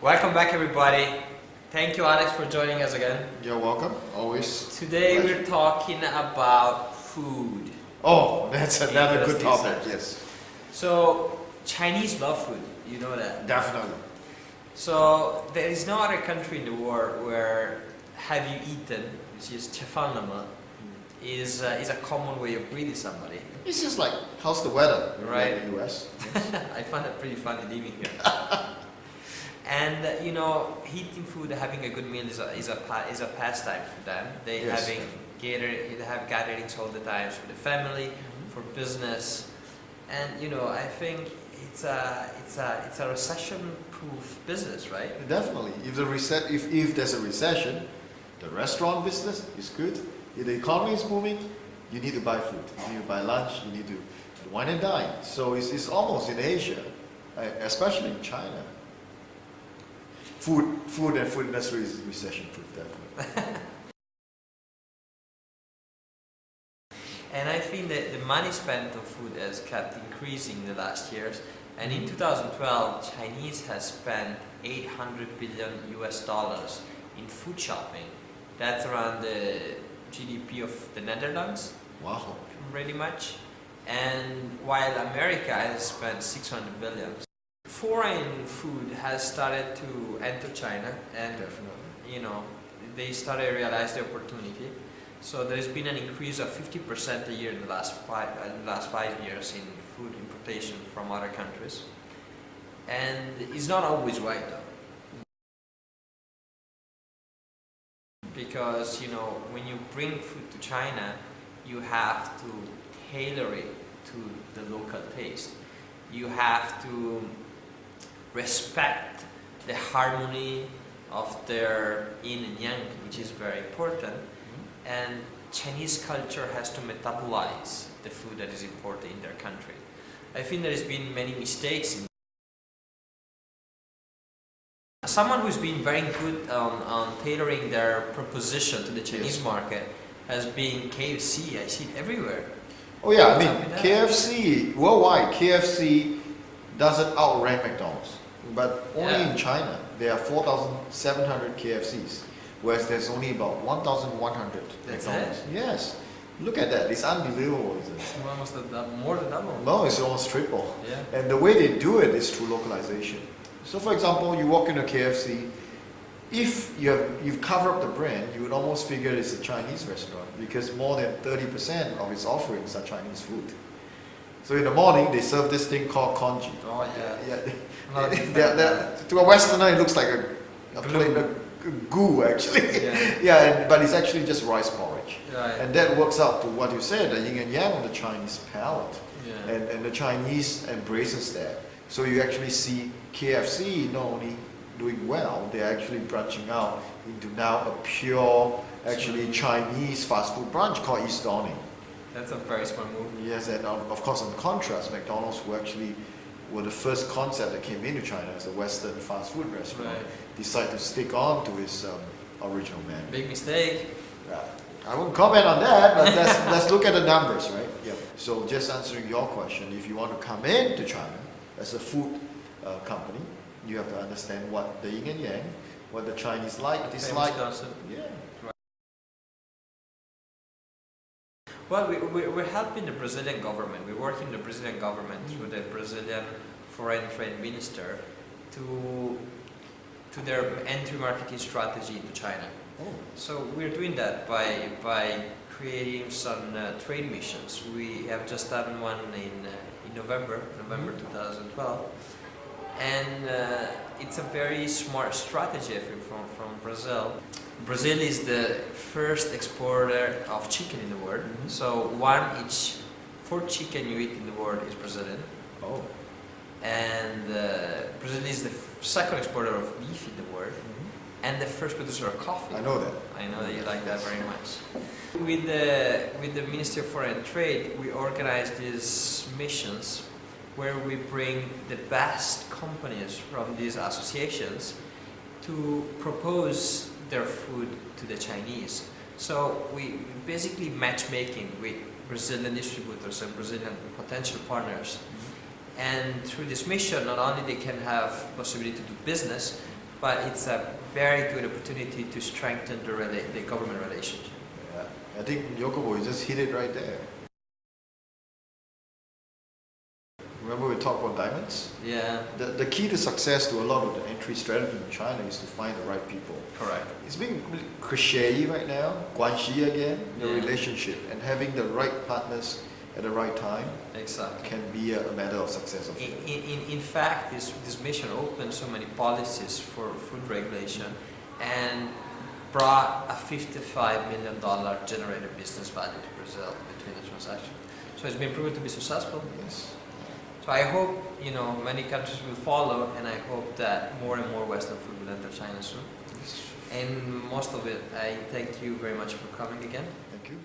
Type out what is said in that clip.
Welcome back, everybody. Thank you, Alex, for joining us again. You're welcome, always. Today Pleasure. we're talking about food. Oh, that's another good Interesting topic, subject. yes. So, Chinese love food, you know that. Definitely. So, there is no other country in the world where have you eaten, which is chefanlama, is a common way of greeting somebody. It's just like, how's the weather? Right. In the US. I find it pretty funny living here. And eating food, having a good meal is a pastime for them. They Yes. have gatherings all the time for the family, for business, and I think it's a recession-proof business, right? Definitely. If there's a recession, the restaurant business is good. If the economy is booming, you need to buy food. You need to buy lunch. You need to wine and dine. So it's almost in Asia, especially in China. Food and food industry is recession-proof, definitely. And I think that the money spent on food has kept increasing in the last years. And in 2012, Chinese has spent $800 billion in food shopping. That's around the GDP of the Netherlands. Wow. Pretty much. And while America has spent 600 billion. Foreign food has started to enter China, and they started to realize the opportunity. So there has been an increase of 50% a year in the last 5 years in food importation from other countries. And it's not always right though. Because when you bring food to China, you have to tailor it to the local taste. You have to respect the harmony of their Yin and Yang, which is very important. And Chinese culture has to metabolize the food that is imported in their country. I think there has been many mistakes in someone who's been very good on tailoring their proposition to the Chinese market has been KFC. I see it everywhere. Oh yeah, I mean, KFC, worldwide, KFC doesn't outrank McDonald's. But only in China, there are 4,700 KFCs, whereas there's only about 1,100 McDonald's. Yes. Look at that. It's unbelievable, isn't it? It's almost more than double. No, it's almost triple. Yeah. And the way they do it is through localization. So for example, you walk into KFC, if you've covered up the brand, you would almost figure it's a Chinese restaurant because more than 30% of its offerings are Chinese food. So in the morning, they serve this thing called congee. Oh yeah. To a Westerner, it looks like a plate of goo actually. Yeah. But it's actually just rice porridge. Right. And that works out to what you said, the yin and yang of the Chinese palate. Yeah. And the Chinese embraces that. So you actually see KFC not only doing well, they're actually branching out into now a pure, actually Chinese fast food branch called East Dawning. That's a very smart move. Yes, and of course, in contrast, McDonald's who actually were the first concept that came into China as a Western fast food restaurant, decided to stick on to its original menu. Big mistake. I won't comment on that, but let's look at the numbers, right? Yep. So just answering your question, if you want to come into China as a food company, you have to understand what the yin and yang, what the Chinese like, dislike. Yeah. Well, we're helping the Brazilian government. We're working with the Brazilian government through the Brazilian Foreign Trade Minister to their entry marketing strategy into China. Oh. So we're doing that by creating some trade missions. We have just done one in November 2012, and it's a very smart strategy, I think, from Brazil. Brazil is the first exporter of chicken in the world. So each 4 chicken you eat in the world is Brazilian. Oh. And Brazil is the second exporter of beef in the world, and the first producer of coffee. I know that. I know that you like that very much. With the Ministry of Foreign Trade, we organize these missions where we bring the best companies from these associations to propose their food to the Chinese. So we basically matchmaking with Brazilian distributors and Brazilian potential partners. And through this mission, not only they can have possibility to do business, but it's a very good opportunity to strengthen the government relationship. Yeah. I think Yokobo, you just hit it right there. Remember we talked about diamonds? Yeah. The key to success to a lot of the entry strategy in China is to find the right people. Correct. It's being really cliche right now, guanxi again, the Yeah. relationship, and having the right partners at the right time Exactly. can be a matter of success. Of In fact, this mission opened so many policies for food regulation and brought a $55 million generated business value to Brazil between the transaction. So it's been proven to be successful. Yes. So I hope many countries will follow, and I hope that more and more Western food will enter China soon. And most of it, I thank you very much for coming again. Thank you.